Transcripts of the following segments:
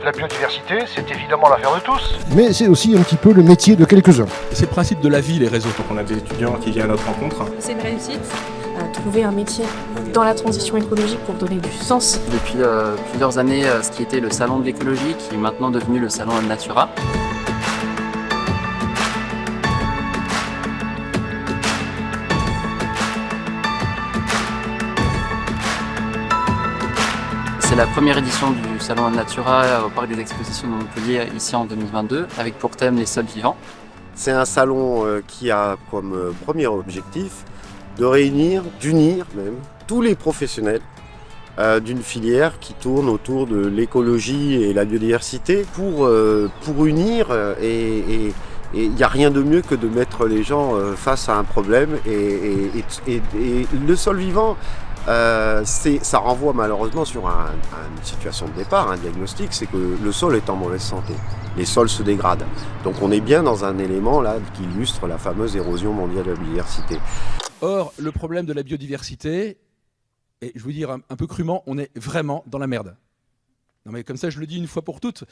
La biodiversité, c'est évidemment l'affaire de tous. Mais c'est aussi un petit peu le métier de quelques-uns. C'est le principe de la vie, les réseaux. Donc on a des étudiants qui viennent à notre rencontre. C'est une réussite. Trouver un métier dans la transition écologique pour donner du sens. Depuis plusieurs années, ce qui était le salon de l'écologie, qui est maintenant devenu le salon Natura. C'est la première édition du salon Natura au Parc des Expositions de Montpellier, ici en 2022, avec pour thème les sols vivants. C'est un salon qui a comme premier objectif de réunir, d'unir même, tous les professionnels d'une filière qui tourne autour de l'écologie et la biodiversité pour unir et il n'y a rien de mieux que de mettre les gens face à un problème et le sol vivant, ça renvoie malheureusement sur une situation de départ, un diagnostic, c'est que le sol est en mauvaise santé. Les sols se dégradent. Donc on est bien dans un élément là qui illustre la fameuse érosion mondiale de la biodiversité. Or, le problème de la biodiversité, et je vous dire un peu crûment, on est vraiment dans la merde. Non mais comme ça, je le dis une fois pour toutes.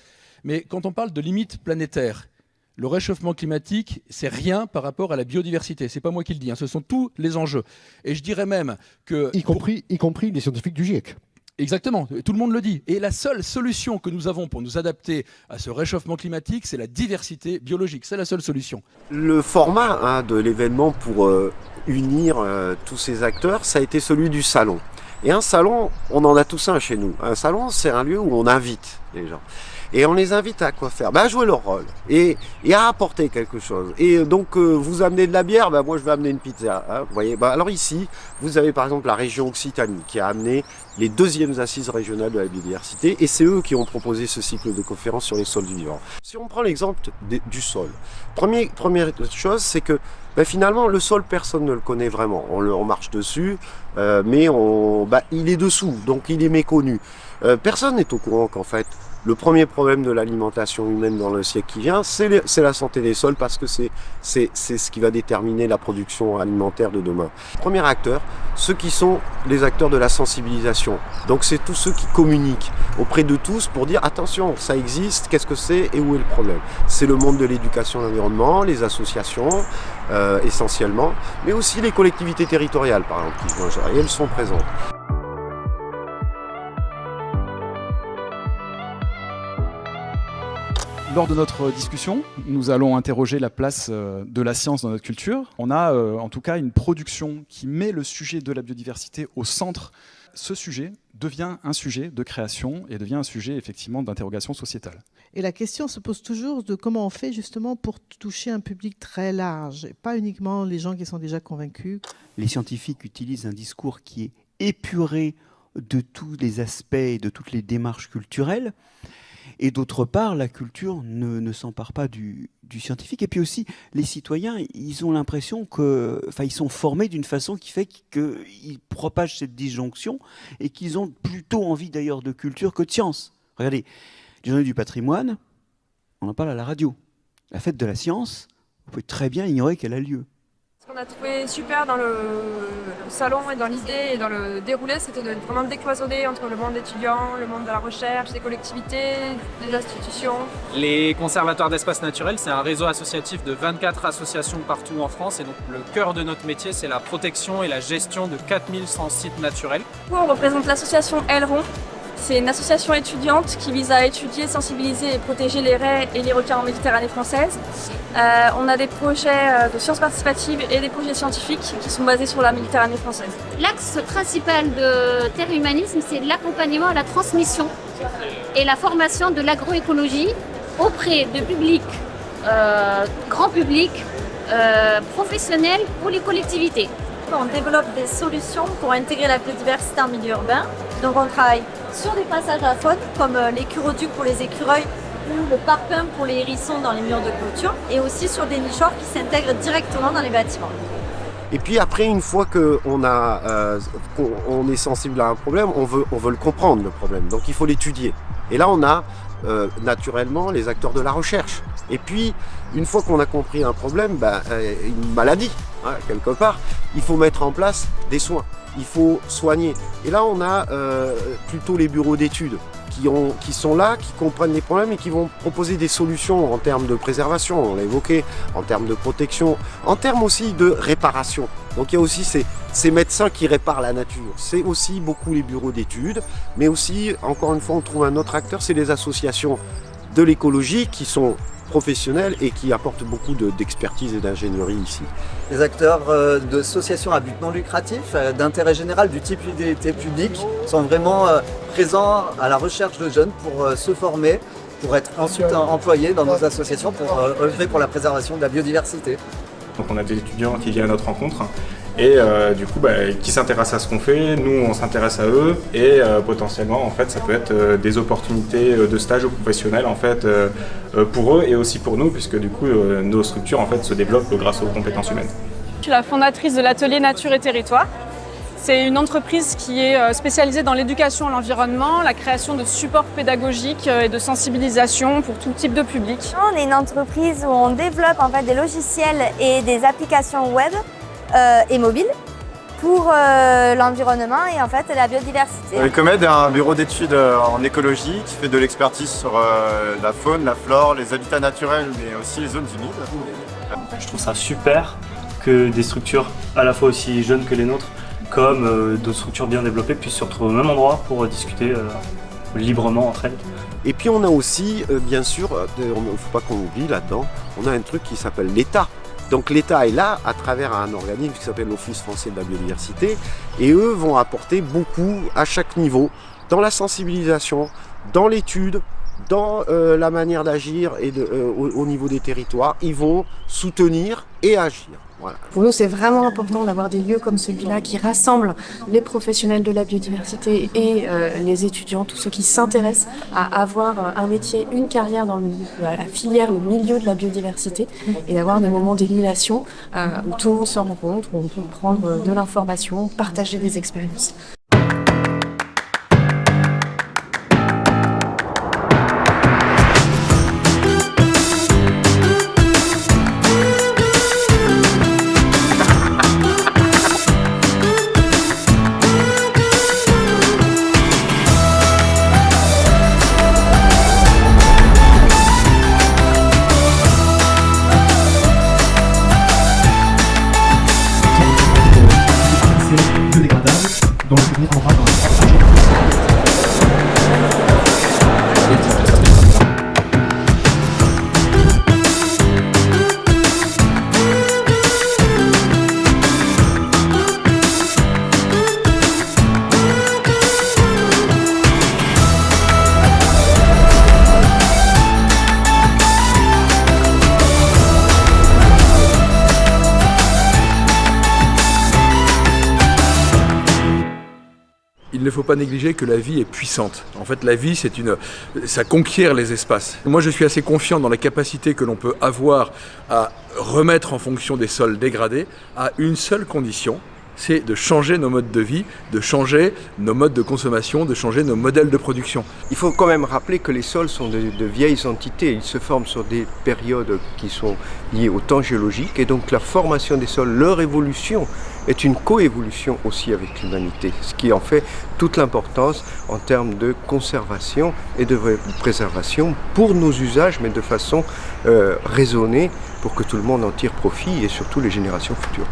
Mais quand on parle de limites planétaires, le réchauffement climatique, c'est rien par rapport à la biodiversité. C'est pas moi qui le dis, ce sont tous les enjeux. Et je dirais même que... Y compris les scientifiques du GIEC. Exactement, tout le monde le dit. Et la seule solution que nous avons pour nous adapter à ce réchauffement climatique, c'est la diversité biologique. C'est la seule solution. Le format de l'événement pour unir tous ces acteurs, ça a été celui du salon. Et un salon, on en a tous un chez nous. Un salon, c'est un lieu où on invite les gens. Et on les invite à quoi faire ? À jouer leur rôle et à apporter quelque chose. Et donc, vous amenez de la bière, moi je vais amener une pizza. Vous voyez, alors ici, vous avez par exemple la région Occitanie qui a amené les 2e assises régionales de la biodiversité et c'est eux qui ont proposé ce cycle de conférences sur les sols vivants. Si on prend l'exemple du sol, première chose, c'est que finalement, le sol, personne ne le connaît vraiment. On marche dessus, mais il est dessous, donc il est méconnu. Personne n'est au courant qu'en fait, le premier problème de l'alimentation humaine dans le siècle qui vient, c'est la santé des sols parce que c'est ce qui va déterminer la production alimentaire de demain. Premier acteur, ceux qui sont les acteurs de la sensibilisation. Donc c'est tous ceux qui communiquent auprès de tous pour dire attention, ça existe, qu'est-ce que c'est et où est le problème. C'est le monde de l'éducation et de l'environnement, les associations essentiellement, mais aussi les collectivités territoriales par exemple qui vont gérer, elles sont présentes. Lors de notre discussion, nous allons interroger la place de la science dans notre culture. On a en tout cas une production qui met le sujet de la biodiversité au centre. Ce sujet devient un sujet de création et devient un sujet effectivement d'interrogation sociétale. Et la question se pose toujours de comment on fait justement pour toucher un public très large, et pas uniquement les gens qui sont déjà convaincus. Les scientifiques utilisent un discours qui est épuré de tous les aspects et de toutes les démarches culturelles. Et d'autre part, la culture ne s'empare pas du scientifique. Et puis aussi, les citoyens, ils ont l'impression ils sont formés d'une façon qui fait qu'ils propagent cette disjonction et qu'ils ont plutôt envie d'ailleurs de culture que de science. Regardez, les journées du patrimoine, on en parle à la radio. La fête de la science, vous pouvez très bien ignorer qu'elle a lieu. Ce qu'on a trouvé super dans le salon et dans l'idée et dans le déroulé, c'était de vraiment décloisonner entre le monde étudiant, le monde de la recherche, des collectivités, des institutions. Les conservatoires d'espaces naturels, c'est un réseau associatif de 24 associations partout en France et donc le cœur de notre métier, c'est la protection et la gestion de 4100 sites naturels. On représente l'association Aileron. C'est une association étudiante qui vise à étudier, sensibiliser et protéger les raies et les requins en Méditerranée française. On a des projets de sciences participatives et des projets scientifiques qui sont basés sur la Méditerranée française. L'axe principal de Terre Humanisme, c'est l'accompagnement à la transmission et la formation de l'agroécologie auprès de publics, grand public, professionnels ou les collectivités. On développe des solutions pour intégrer la biodiversité en milieu urbain. Donc on travaille sur des passages à faune comme l'écuroduc pour les écureuils ou le parpaing pour les hérissons dans les murs de clôture et aussi sur des nichoirs qui s'intègrent directement dans les bâtiments. Et puis après, une fois qu'on est sensible à un problème, on veut le comprendre le problème, donc il faut l'étudier. Et là on a naturellement les acteurs de la recherche. Et puis, une fois qu'on a compris un problème, une maladie, quelque part, il faut mettre en place des soins. Il faut soigner. Et là, on a plutôt les bureaux d'études qui sont là, qui comprennent les problèmes et qui vont proposer des solutions en termes de préservation, on l'a évoqué, en termes de protection, en termes aussi de réparation. Donc il y a aussi ces médecins qui réparent la nature. C'est aussi beaucoup les bureaux d'études, mais aussi, encore une fois, on trouve un autre acteur, c'est les associations de l'écologie qui sont professionnels et qui apportent beaucoup d'expertise et d'ingénierie ici. Les acteurs d'associations à but non lucratif, d'intérêt général du type utilité publique, sont vraiment présents à la recherche de jeunes pour se former, pour être ensuite employés dans nos associations pour œuvrer pour la préservation de la biodiversité. Donc on a des étudiants qui viennent à notre rencontre et du coup qui s'intéressent à ce qu'on fait, nous on s'intéresse à eux et potentiellement en fait ça peut être des opportunités de stage aux professionnels en fait pour eux et aussi pour nous puisque du coup nos structures en fait se développent grâce aux compétences humaines. Je suis la fondatrice de l'atelier Nature et Territoire. C'est une entreprise qui est spécialisée dans l'éducation à l'environnement, la création de supports pédagogiques et de sensibilisation pour tout type de public. On est une entreprise où on développe en fait des logiciels et des applications web et mobiles pour l'environnement et en fait la biodiversité. Ecomed est un bureau d'études en écologie qui fait de l'expertise sur la faune, la flore, les habitats naturels mais aussi les zones humides. Je trouve ça super que des structures à la fois aussi jeunes que les nôtres comme d'autres structures bien développées puissent se retrouver au même endroit pour discuter librement entre elles. Et puis on a aussi, bien sûr, il ne faut pas qu'on oublie là-dedans, on a un truc qui s'appelle l'État. Donc l'État est là à travers un organisme qui s'appelle l'Office français de la biodiversité et eux vont apporter beaucoup à chaque niveau, dans la sensibilisation, dans l'étude, dans la manière d'agir et au niveau des territoires, ils vont soutenir et agir. Voilà. Pour nous, c'est vraiment important d'avoir des lieux comme celui-là qui rassemblent les professionnels de la biodiversité et les étudiants, tous ceux qui s'intéressent à avoir un métier, une carrière dans la filière, le milieu de la biodiversité et d'avoir des moments d'émulation où tout le monde se rencontre, où on peut prendre de l'information, partager des expériences. Donc, je vais en parler. Il ne faut pas négliger que la vie est puissante. En fait, la vie, ça conquiert les espaces. Moi, je suis assez confiant dans la capacité que l'on peut avoir à remettre en fonction des sols dégradés à une seule condition, c'est de changer nos modes de vie, de changer nos modes de consommation, de changer nos modèles de production. Il faut quand même rappeler que les sols sont de vieilles entités. Ils se forment sur des périodes qui sont liées au temps géologique et donc la formation des sols, leur évolution est une coévolution aussi avec l'humanité, ce qui en fait toute l'importance en termes de conservation et de préservation pour nos usages, mais de façon raisonnée pour que tout le monde en tire profit et surtout les générations futures.